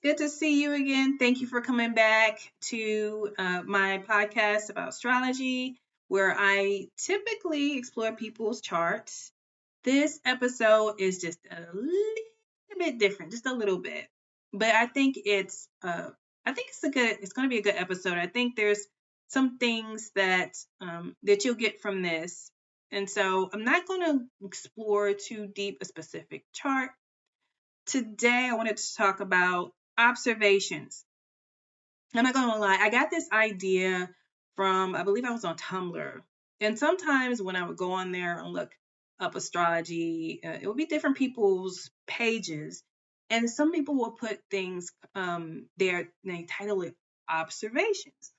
Good to see you again. Thank you for coming back to my podcast about astrology, where I typically explore people's charts. This episode is just a little bit different, just a little bit, but I think it's going to be a good episode. I think there's some things that you'll get from this, and so I'm not going to explore too deep a specific chart. Today, I wanted to talk about observations. I'm not going to lie, I got this idea from, I believe I was on Tumblr. And sometimes when I would go on there and look up astrology, it would be different people's pages. And some people will put things there, they title it observations.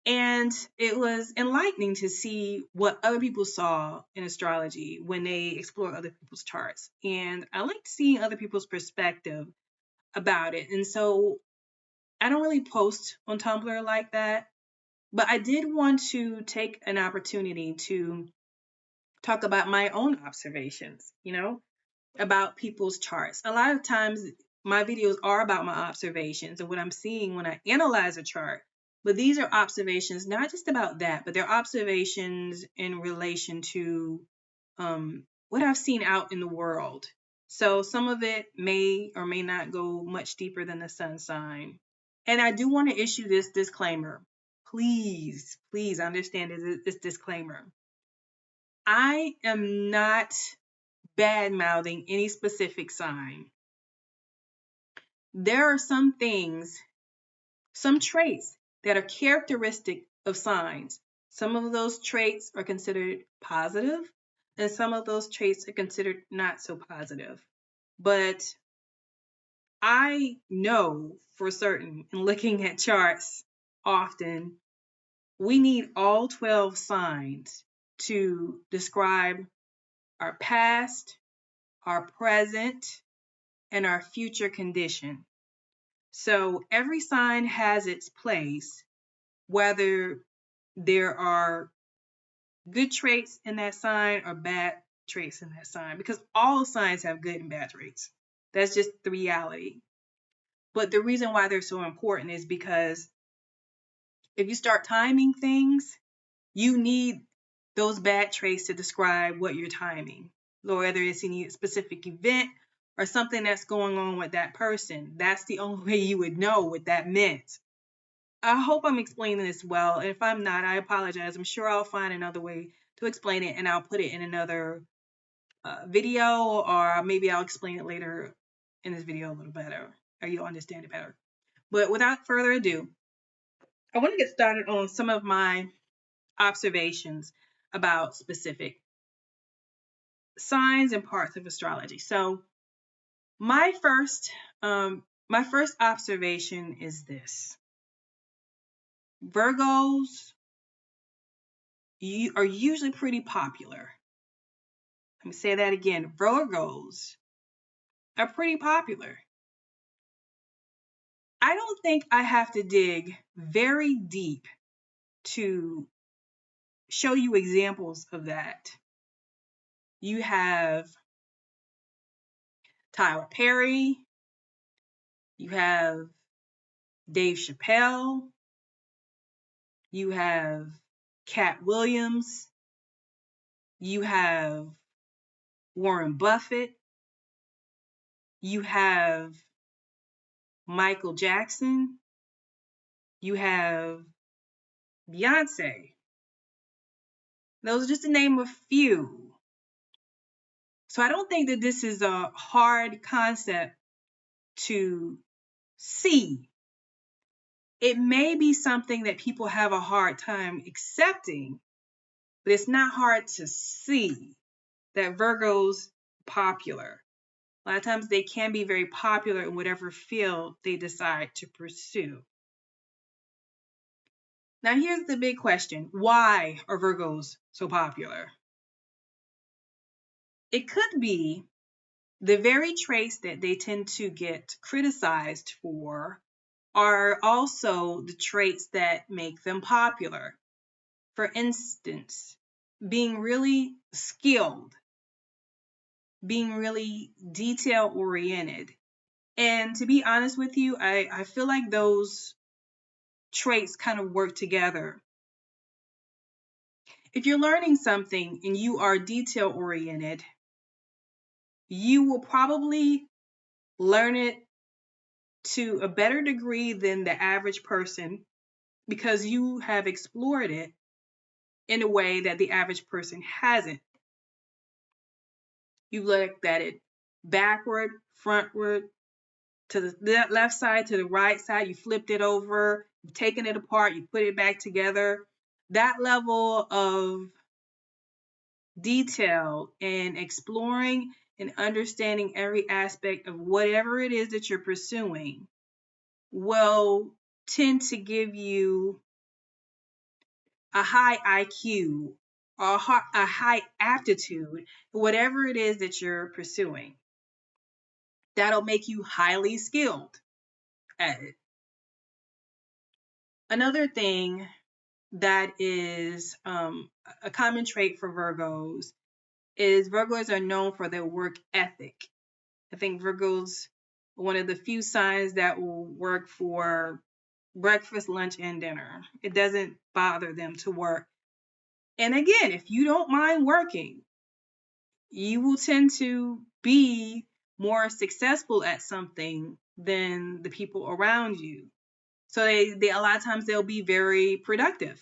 And it was enlightening to see what other people saw in astrology when they explore other people's charts. And I like seeing other people's perspective about it. And so I don't really post on Tumblr like that, but I did want to take an opportunity to talk about my own observations, about people's charts. A lot of times my videos are about my observations and what I'm seeing when I analyze a chart. But these are observations, not just about that, but they're observations in relation to what I've seen out in the world. So some of it may or may not go much deeper than the sun sign. And I do want to issue this disclaimer. Please, please understand this disclaimer. I am not bad mouthing any specific sign. There are some things, some traits that are characteristic of signs. Some of those traits are considered positive, and some of those traits are considered not so positive. But I know for certain, in looking at charts often, we need all 12 signs to describe our past, our present, and our future condition. So every sign has its place, whether there are good traits in that sign or bad traits in that sign, because all signs have good and bad traits. That's just the reality. But the reason why they're so important is because if you start timing things, you need those bad traits to describe what you're timing, whether it's any specific event or something that's going on with that person. That's the only way you would know what that meant. I hope I'm explaining this well. And if I'm not, I apologize. I'm sure I'll find another way to explain it and I'll put it in another video, or maybe I'll explain it later in this video a little better, or you'll understand it better. But without further ado, I want to get started on some of my observations about specific signs and parts of astrology. So my first observation is this: Virgos are usually pretty popular. Let me say that again. Virgos are pretty popular. I don't think I have to dig very deep to show you examples of that. You have Tyler Perry, you have Dave Chappelle, you have Cat Williams, you have Warren Buffett, you have Michael Jackson, you have Beyonce. Those are just to name a few. So I don't think that this is a hard concept to see. It may be something that people have a hard time accepting, but it's not hard to see that Virgo's popular. A lot of times they can be very popular in whatever field they decide to pursue. Now here's the big question. Why are Virgos so popular? It could be the very traits that they tend to get criticized for are also the traits that make them popular. For instance, being really skilled, being really detail oriented, And to be honest with you, I feel like those traits kind of work together. If you're learning something and you are detail oriented, you will probably learn it to a better degree than the average person because you have explored it in a way that the average person hasn't. You looked at it backward, frontward, to the left side, to the right side, you flipped it over, you've taken it apart, you put it back together. That level of detail and exploring and understanding every aspect of whatever it is that you're pursuing will tend to give you a high IQ or a high aptitude for whatever it is that you're pursuing. That'll make you highly skilled at it. Another thing that is a common trait for Virgos is Virgos are known for their work ethic. I think Virgos are one of the few signs that will work for breakfast, lunch, and dinner. It doesn't bother them to work. And again, if you don't mind working, you will tend to be more successful at something than the people around you. So they a lot of times they'll be very productive.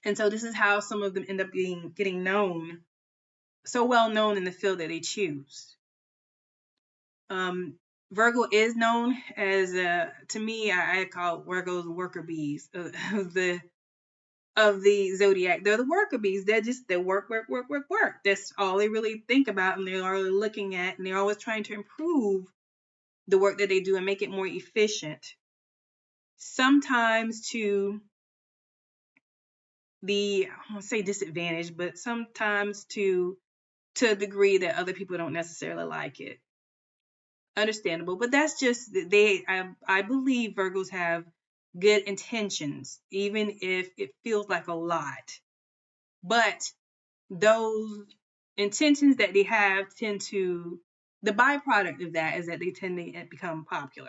And so this is how some of them end up getting known, so well known in the field that they choose. Virgo is known as, to me, I call Virgos worker bees of the zodiac. They're the worker bees. They work. That's all they really think about, and they're always looking at, and they're always trying to improve the work that they do and make it more efficient. Sometimes to the, I won't say disadvantage, but sometimes to a degree that other people don't necessarily like it. Understandable, but that's just I believe Virgos have good intentions, even if it feels like a lot. But those intentions that they have tend to, the byproduct of that is that they tend to become popular.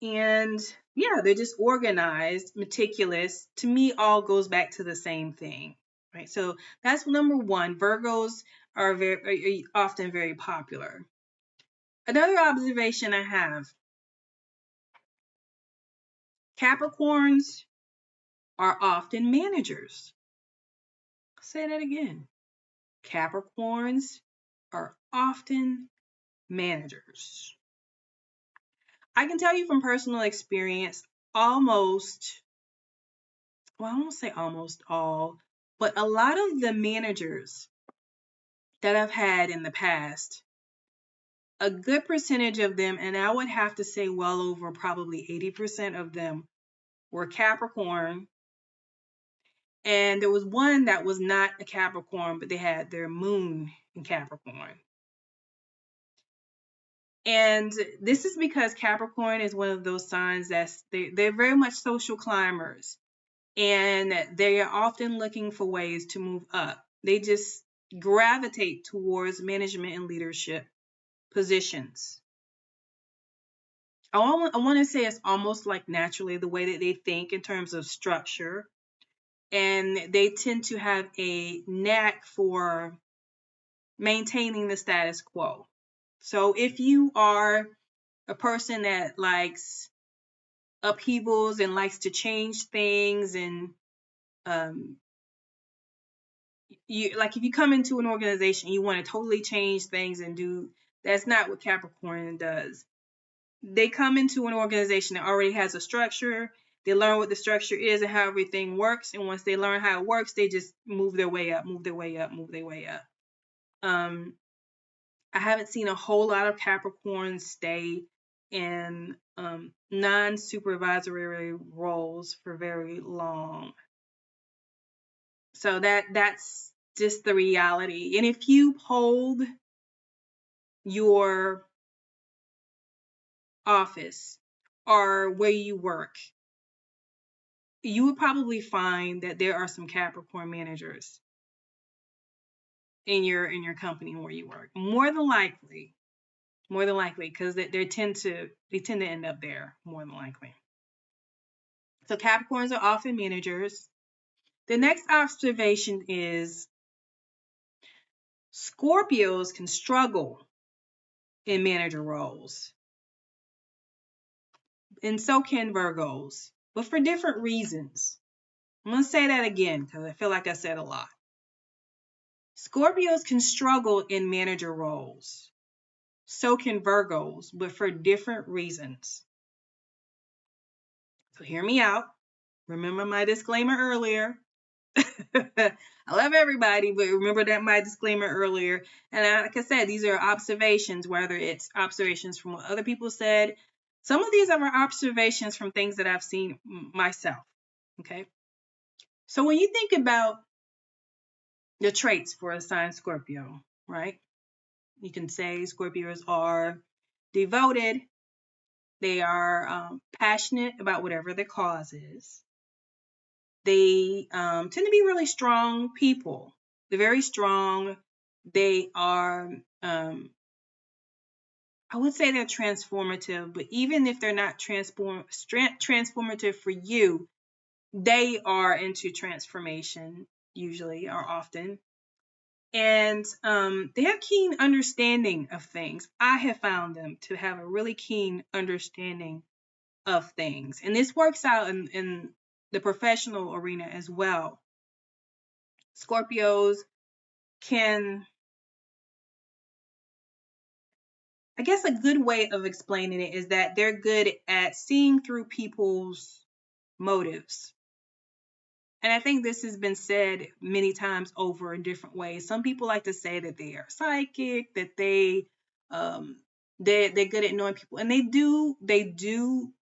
And yeah, they're just organized, meticulous. To me, all goes back to the same thing, right? So that's number one. Virgos are often very popular. Another observation I have, Capricorns are often managers. I'll say that again. Capricorns are often managers. I can tell you from personal experience, almost, well, I won't say almost all, but a lot of the managers that I've had in the past, a good percentage of them, and I would have to say well over probably 80% of them, were Capricorn. And there was one that was not a Capricorn, but they had their moon in Capricorn. And this is because Capricorn is one of those signs they're very much social climbers, and they are often looking for ways to move up. They just gravitate towards management and leadership positions. I want to say it's almost like naturally the way that they think in terms of structure, and they tend to have a knack for maintaining the status quo. So if you are a person that likes upheavals and likes to change things, and you like, if you come into an organization, you want to totally change things and do, that's not what Capricorn does. They come into an organization that already has a structure. They learn what the structure is and how everything works. And once they learn how it works, they just move their way up, move their way up, move their way up. I haven't seen a whole lot of Capricorns stay in non-supervisory roles for very long. So that's just the reality. And if you polled your office or where you work, you would probably find that there are some Capricorn managers. in your company where you work. More than likely, because they tend to end up there more than likely. So Capricorns are often managers. The next observation is Scorpios can struggle in manager roles, and so can Virgos, but for different reasons. I'm going to say that again because I feel like I said a lot. Scorpios can struggle in manager roles. So can Virgos, but for different reasons. So hear me out. Remember my disclaimer earlier. I love everybody, but remember that my disclaimer earlier. And like I said, these are observations, whether it's observations from what other people said. Some of these are observations from things that I've seen myself. Okay. So when you think about the traits for a sign Scorpio, right? You can say Scorpios are devoted. They are passionate about whatever their cause is. They tend to be really strong people. They're very strong. They are, I would say they're transformative, but even if they're not transformative for you, they are into transformation usually or often. And they have keen understanding of things. I have found them to have a really keen understanding of things. And this works out in the professional arena as well. Scorpios can, I guess a good way of explaining it is that they're good at seeing through people's motives. And I think this has been said many times over in different ways. Some people like to say that they are psychic, that they're good at knowing people, and they do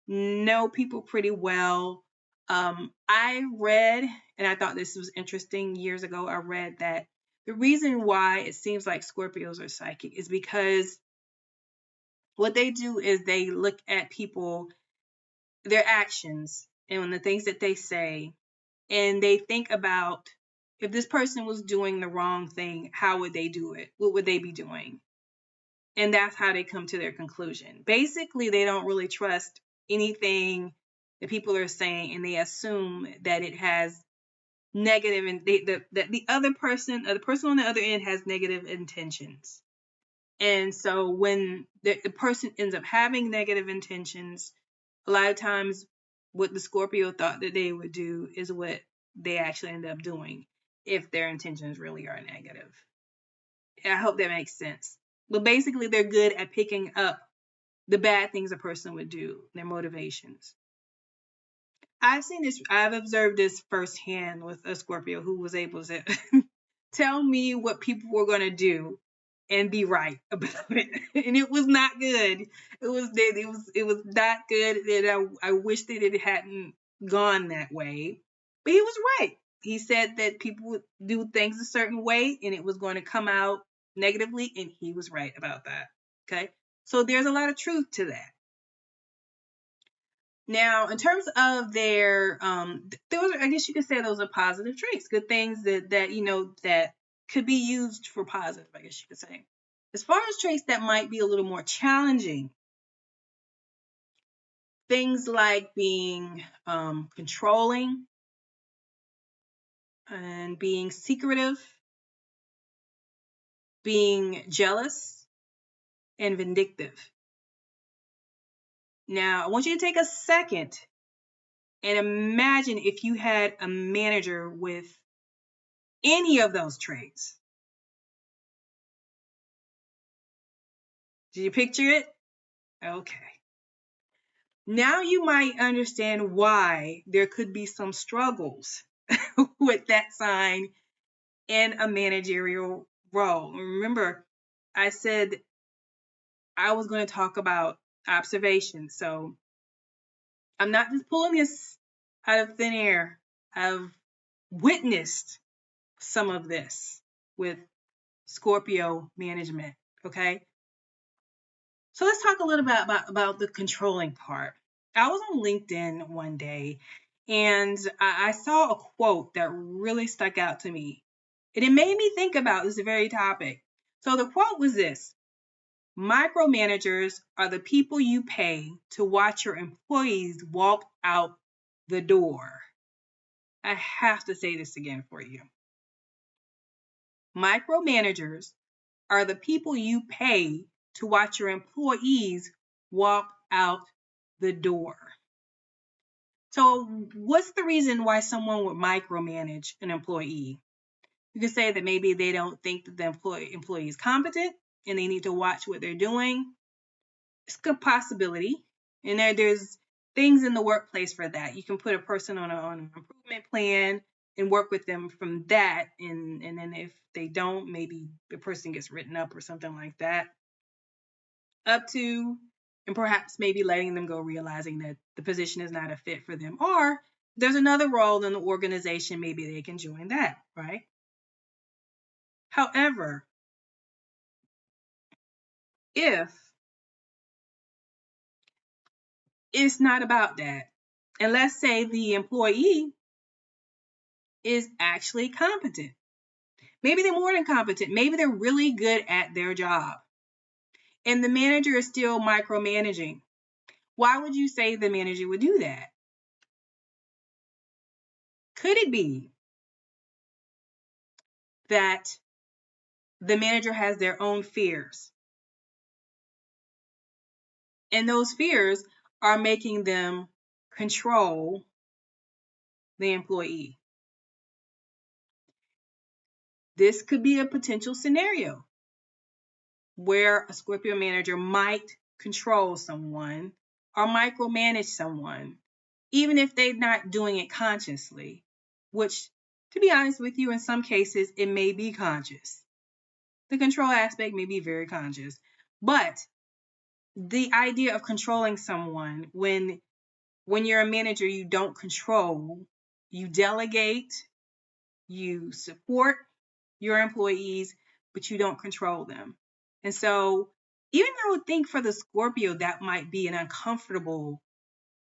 know people pretty well. I read, and I thought this was interesting years ago, I read that the reason why it seems like Scorpios are psychic is because what they do is they look at people, their actions, and the things that they say, and they think about if this person was doing the wrong thing, how would they do it? What would they be doing? And that's how they come to their conclusion. Basically, they don't really trust anything that people are saying, and they assume that it has negative, and that the other person, or the person on the other end, has negative intentions. And so when the person ends up having negative intentions, a lot of times what the Scorpio thought that they would do is what they actually end up doing if their intentions really are negative. I hope that makes sense. But basically, they're good at picking up the bad things a person would do, their motivations. I've observed this firsthand with a Scorpio who was able to tell me what people were going to do and be right about it. And it was not good. It was not good. And I wish that it hadn't gone that way. But he was right. He said that people would do things a certain way and it was going to come out negatively, and he was right about that. Okay? So there's a lot of truth to that. Now, in terms of their, those are, I guess you could say those are positive traits, good things that that could be used for positive, I guess you could say. As far as traits that might be a little more challenging, things like being controlling and being secretive, being jealous, and vindictive. Now, I want you to take a second and imagine if you had a manager with any of those traits. Did you picture it? Okay. Now you might understand why there could be some struggles with that sign in a managerial role. Remember, I said I was going to talk about observation. So I'm not just pulling this out of thin air. I've witnessed some of this with Scorpio management. Okay. So let's talk a little bit about the controlling part. I was on LinkedIn one day and I saw a quote that really stuck out to me. And it made me think about this very topic. So the quote was this: micromanagers are the people you pay to watch your employees walk out the door. I have to say this again for you. Micromanagers are the people you pay to watch your employees walk out the door. So, what's the reason why someone would micromanage an employee? You could say that maybe they don't think that the employee is competent and they need to watch what they're doing. It's a possibility. And there's things in the workplace for that. You can put a person on an improvement plan and work with them from that. And then if they don't, maybe the person gets written up or something like that. Up to, and perhaps maybe letting them go, realizing that the position is not a fit for them. Or there's another role in the organization, maybe they can join that, right? However, if it's not about that, and let's say the employee is actually competent, maybe they're more than competent, maybe they're really good at their job, and the manager is still micromanaging, why would you say the manager would do that? Could it be that the manager has their own fears, and those fears are making them control the employee? This could be a potential scenario where a Scorpio manager might control someone or micromanage someone, even if they're not doing it consciously, which, to be honest with you, in some cases, it may be conscious. The control aspect may be very conscious, but the idea of controlling someone, when you're a manager, you don't control, you delegate, you support your employees, but you don't control them. And so, even though I would think for the Scorpio, that might be an uncomfortable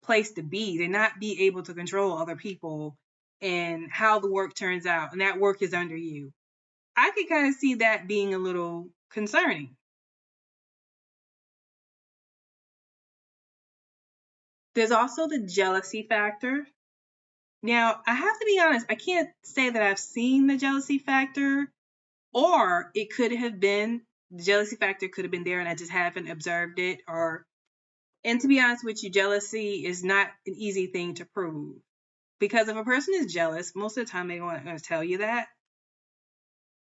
place to be, to not be able to control other people and how the work turns out, and that work is under you. I could kind of see that being a little concerning. There's also the jealousy factor. Now, I have to be honest, I can't say that I've seen the jealousy factor, or it could have been, the jealousy factor could have been there and I just haven't observed it. And to be honest with you, jealousy is not an easy thing to prove, because if a person is jealous, most of the time they won't going to tell you that.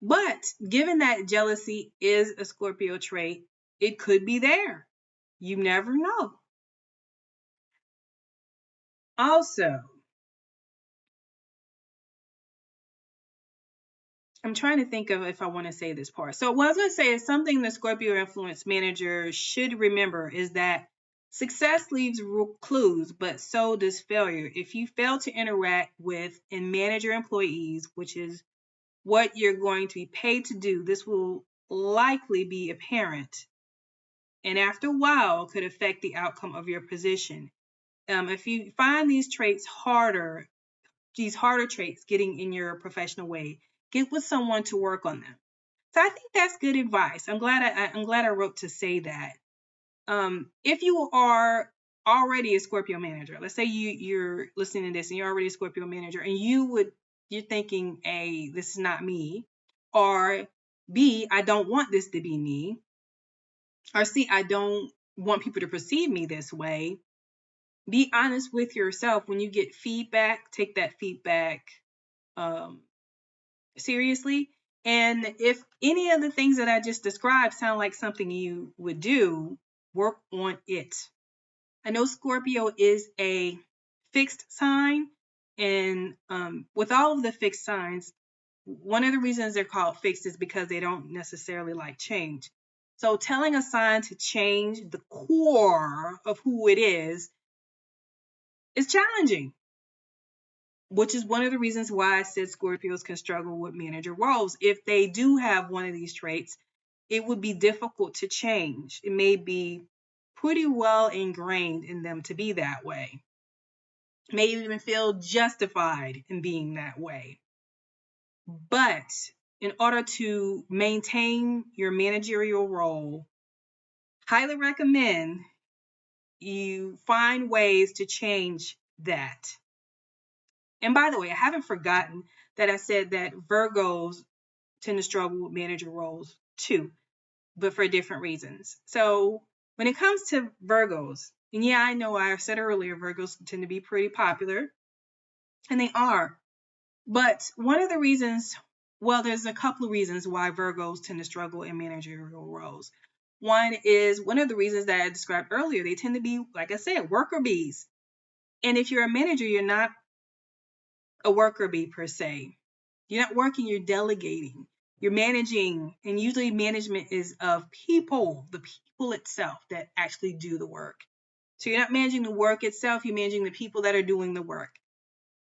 But given that jealousy is a Scorpio trait, it could be there. You never know. Also, I'm trying to think of if I want to say this part. So what I was going to say is something the Scorpio influence manager should remember is that success leaves clues, but so does failure. If you fail to interact with and manage your employees, which is what you're going to be paid to do, this will likely be apparent, and after a while could affect the outcome of your position. If you find these harder traits getting in your professional way, get with someone to work on them. So I think that's good advice. I'm glad I wrote to say that. If you are already a Scorpio manager, let's say you're listening to this and you're already a Scorpio manager, and you're thinking, A, this is not me, or B, I don't want this to be me, or C, I don't want people to perceive me this way. Be honest with yourself. When you get feedback, take that feedback seriously. And if any of the things that I just described sound like something you would do, work on it. I know Scorpio is a fixed sign, and with all of the fixed signs, one of the reasons they're called fixed is because they don't necessarily like change. So telling a sign to change the core of who it is challenging, which is one of the reasons why I said Scorpios can struggle with manager roles. If they do have one of these traits, it would be difficult to change. It may be pretty well ingrained in them to be that way. May even feel justified in being that way. But in order to maintain your managerial role, highly recommend you find ways to change that. And by the way, I haven't forgotten that I said that Virgos tend to struggle with manager roles too, but for different reasons. So when it comes to Virgos, and yeah, I know I said earlier, Virgos tend to be pretty popular, and they are. But one of the reasons, well, there's a couple of reasons why Virgos tend to struggle in managerial roles. One of the reasons that I described earlier. They tend to be, like I said, worker bees. And if you're a manager, you're not a worker bee per se. You're not working, you're delegating. You're managing, and usually management is of people, the people itself that actually do the work. So you're not managing the work itself, you're managing the people that are doing the work.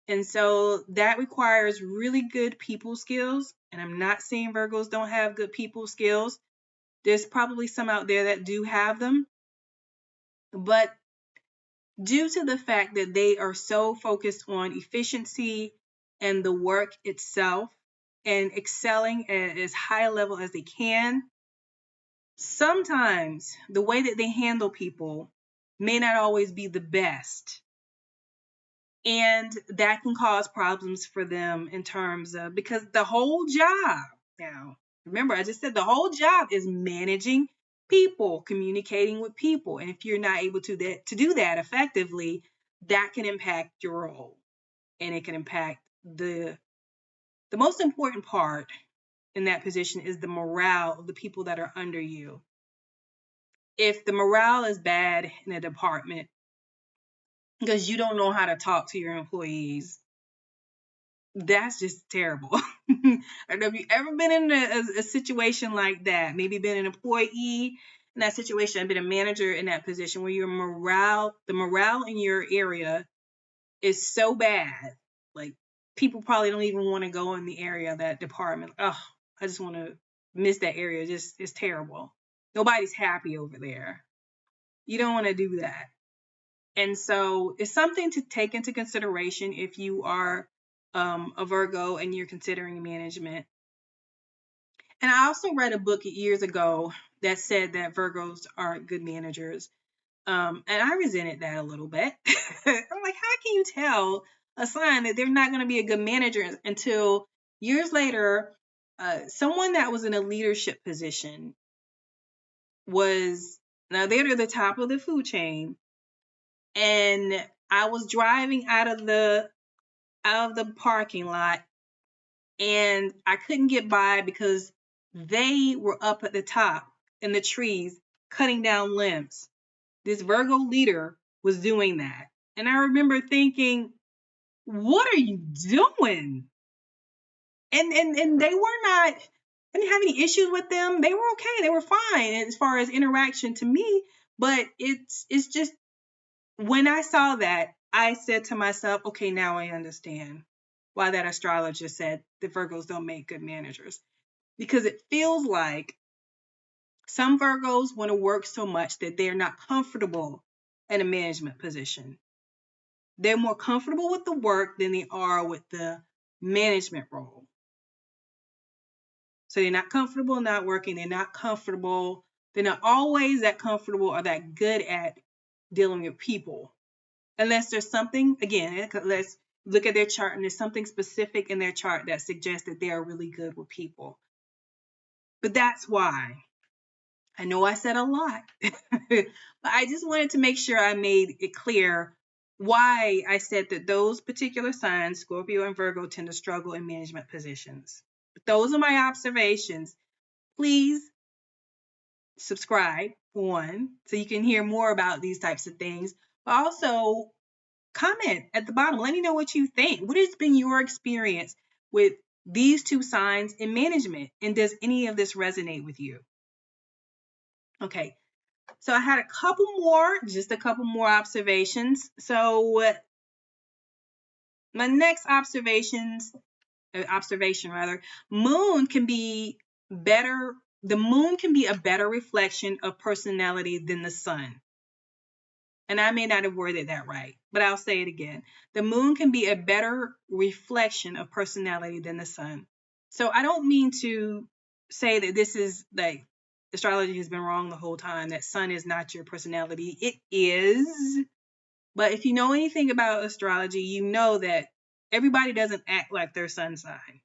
And so that requires really good people skills. And I'm not saying Virgos don't have good people skills. There's probably some out there that do have them. But due to the fact that they are so focused on efficiency and the work itself and excelling at as high a level as they can, sometimes the way that they handle people may not always be the best. And that can cause problems for them in terms of, because the whole job now, remember, I just said the whole job is managing people, communicating with people. And if you're not able to do that effectively, that can impact your role. And it can impact the most important part in that position is the morale of the people that are under you. If the morale is bad in a department because you don't know how to talk to your employees, that's just terrible. I don't know if you've ever been in a situation like that, maybe been an employee in that situation, been a manager in that position where the morale in your area is so bad. Like, people probably don't even want to go in the area, that department. Oh, I just want to miss that area. It's terrible. Nobody's happy over there. You don't want to do that. And so it's something to take into consideration if you are a Virgo and you're considering management. And I also read a book years ago that said that Virgos aren't good managers. And I resented that a little bit. I'm like, how can you tell a sign that they're not going to be a good manager until years later, someone that was in a leadership position now they're at the top of the food chain. And I was driving out of the parking lot, and I couldn't get by because they were up at the top in the trees cutting down limbs. This Virgo leader was doing that. And I remember thinking, what are you doing? And they were not, I didn't have any issues with them. They were okay. They were fine as far as interaction to me. But it's just, when I saw that, I said to myself, okay, now I understand why that astrologer said that Virgos don't make good managers. Because it feels like some Virgos want to work so much that they're not comfortable in a management position. They're more comfortable with the work than they are with the management role. So they're not comfortable not working. They're not comfortable. They're not always that comfortable or that good at dealing with people. Unless there's something, again, let's look at their chart and there's something specific in their chart that suggests that they are really good with people. But that's why. I know I said a lot, but I just wanted to make sure I made it clear why I said that those particular signs, Scorpio and Virgo, tend to struggle in management positions. But those are my observations. Please subscribe, one, so you can hear more about these types of things. But also, comment at the bottom. Let me know what you think. What has been your experience with these two signs in management? And does any of this resonate with you? Okay, so I had just a couple more observations. So my next observation, moon can be better. The moon can be a better reflection of personality than the sun. And I may not have worded that right, but I'll say it again. The moon can be a better reflection of personality than the sun. So I don't mean to say that this is like astrology has been wrong the whole time, that sun is not your personality. It is. But if you know anything about astrology, you know that everybody doesn't act like their sun sign.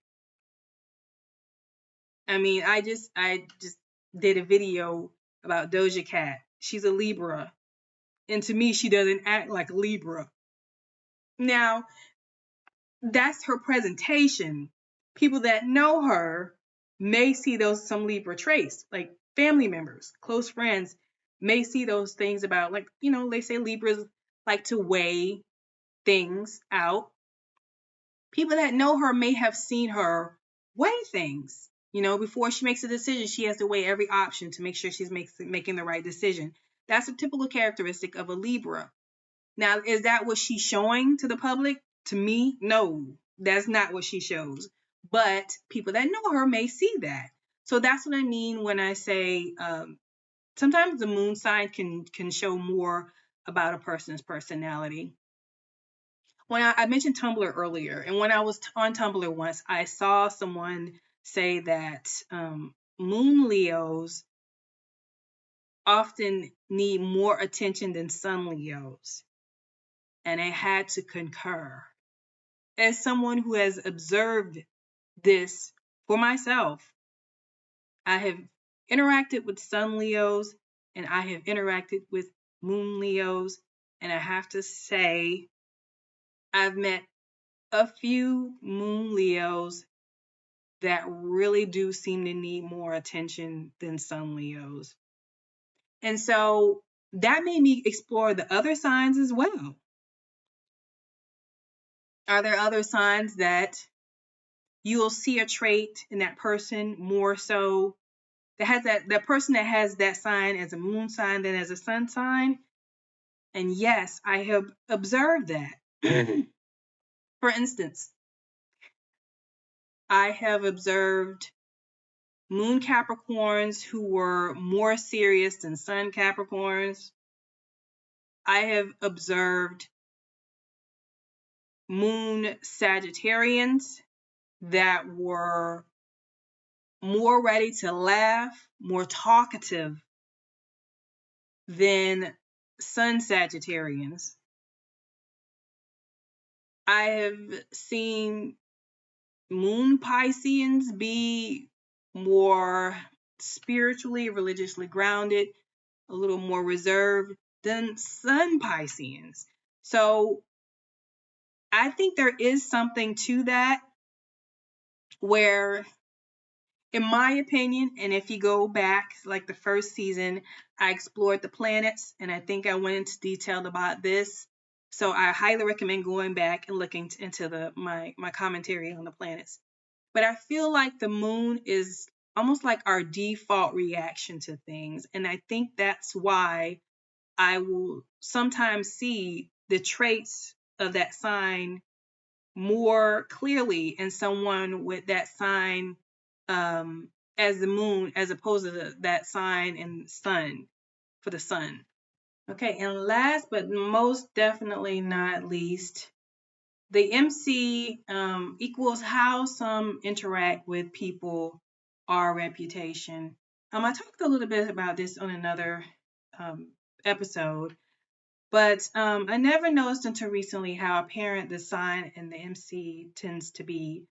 I mean, I just did a video about Doja Cat. She's a Libra. And to me, she doesn't act like a Libra. Now, that's her presentation. People that know her may see those some Libra traits, like family members, close friends may see those things about, like, they say Libras like to weigh things out. People that know her may have seen her weigh things. Before she makes a decision, she has to weigh every option to make sure she's making the right decision. That's a typical characteristic of a Libra. Now, is that what she's showing to the public? To me, no, that's not what she shows. But people that know her may see that. So that's what I mean when I say sometimes the moon sign can show more about a person's personality. When I mentioned Tumblr earlier, and when I was on Tumblr once, I saw someone say that moon Leos often need more attention than sun Leos. And I had to concur. As someone who has observed this for myself, I have interacted with sun Leos and I have interacted with moon Leos. And I have to say, I've met a few moon Leos that really do seem to need more attention than sun Leos. And so that made me explore the other signs as well. Are there other signs that you will see a trait in that person more so that has that person that has that sign as a moon sign than as a sun sign? And yes, I have observed that. For instance, I have observed moon Capricorns who were more serious than sun Capricorns. I have observed moon Sagittarians that were more ready to laugh, more talkative than sun Sagittarians. I have seen moon Pisceans be more spiritually, religiously grounded, a little more reserved than sun Pisceans. So I think there is something to that where, in my opinion, and if you go back like the first season, I explored the planets and I think I went into detail about this. So I highly recommend going back and looking into my commentary on the planets. But I feel like the moon is almost like our default reaction to things. And I think that's why I will sometimes see the traits of that sign more clearly in someone with that sign as the moon, as opposed to that sign and sun for the sun. Okay, and last but most definitely not least, the MC equals how some interact with people or reputation. I talked a little bit about this on another episode, but I never noticed until recently how apparent the sign and the MC tends to be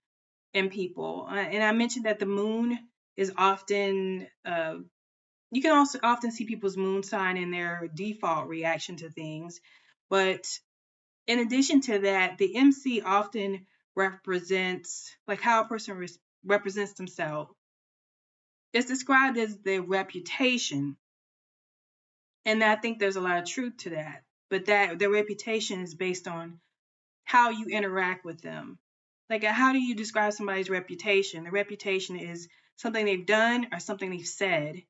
in people. And I mentioned that the moon is often, you can also often see people's moon sign in their default reaction to things. But in addition to that, the MC often represents like how a person represents themselves. It's described as their reputation. And I think there's a lot of truth to that. But that their reputation is based on how you interact with them. Like, how do you describe somebody's reputation? The reputation is something they've done or something they've said.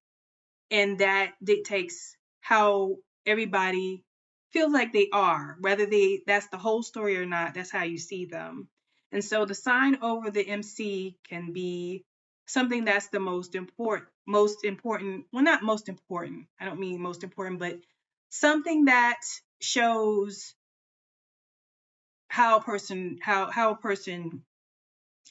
And that dictates how everybody feels like they are, whether that's the whole story or not. That's how you see them. And so the sign over the MC can be something that's the most important, well, not most important, I don't mean most important, but something that shows how a person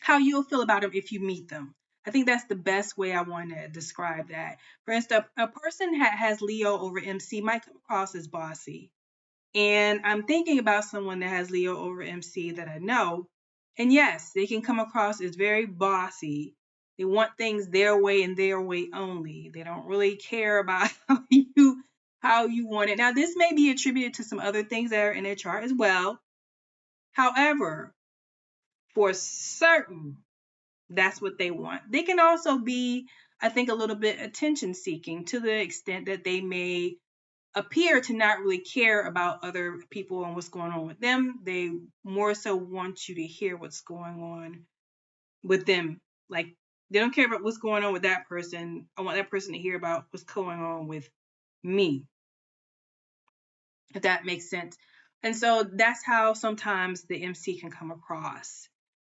how you'll feel about them if you meet them. I think that's the best way I want to describe that. For instance, a person has Leo over MC might come across as bossy. And I'm thinking about someone that has Leo over MC that I know. And yes, they can come across as very bossy. They want things their way and their way only. They don't really care about how you want it. Now, this may be attributed to some other things that are in their chart as well. However, for certain, that's what they want. They can also be, I think, a little bit attention seeking to the extent that they may appear to not really care about other people and what's going on with them. They more so want you to hear what's going on with them. Like, they don't care about what's going on with that person. I want that person to hear about what's going on with me, if that makes sense. And so that's how sometimes the MC can come across.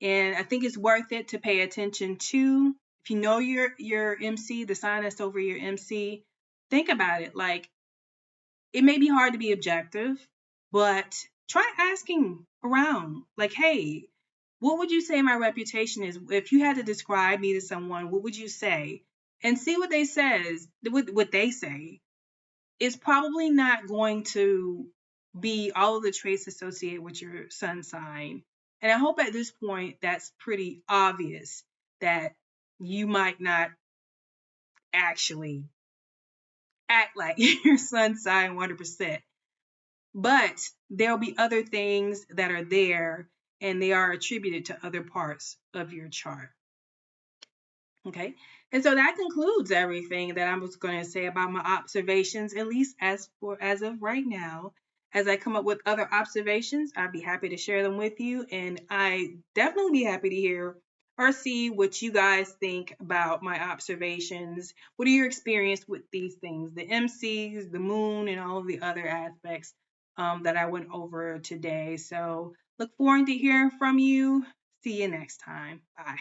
And I think it's worth it to pay attention to. If you know your MC, the sign that's over your MC, think about it. Like, it may be hard to be objective, but try asking around. Like, hey, what would you say my reputation is? If you had to describe me to someone, what would you say? And see what they says, what they say. It's probably not going to be all of the traits associated with your sun sign. And I hope at this point that's pretty obvious that you might not actually act like your sun sign 100%. But there'll be other things that are there and they are attributed to other parts of your chart. Okay. And so that concludes everything that I was going to say about my observations, at least as of right now. As I come up with other observations, I'd be happy to share them with you. And I definitely be happy to hear or see what you guys think about my observations. What are your experience with these things? The MCs, the moon, and all of the other aspects that I went over today. So look forward to hearing from you. See you next time. Bye.